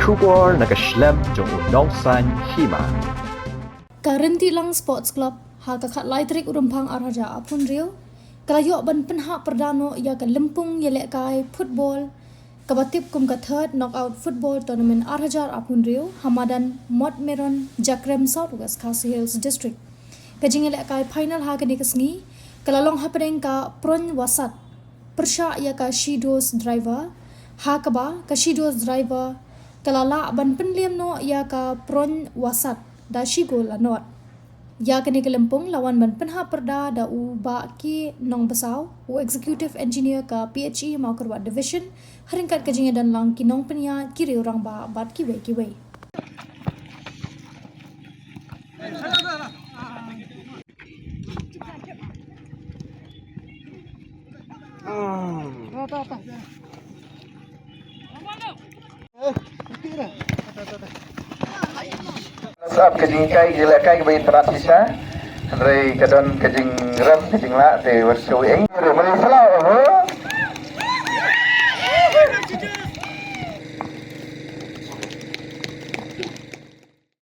Shubor nakaslem jong unong san Hima. Karinti lang sports club ha kakat laitrik urumpang araja apun rio kalayo ban penha perdano ya ka lempung yelek kai football kabatip kum ka third knockout football tournament arajar apun rio hamadan mod meron Jakrem Southwest Khasi Hills district kajing yelek kai final ha kani kasngi kalalong hapeng ka Proin Wasat persha ya ka Shidus driver ha kaba ka Shidus driver kalala ban Pynliem no ya ka Proin Wasat da shigol anot ya kini kelempung lawan ban penha perda da u ba ki nong besau u executive engineer ka PHE mau kerwa division haringkat kajingnya dan lang ki nong penia kiri orang ba bat ki wei Saat kajing kai gila kai berinteraksi sa, Andre kadon kajing ram kajing la te warsu eng. Malaysia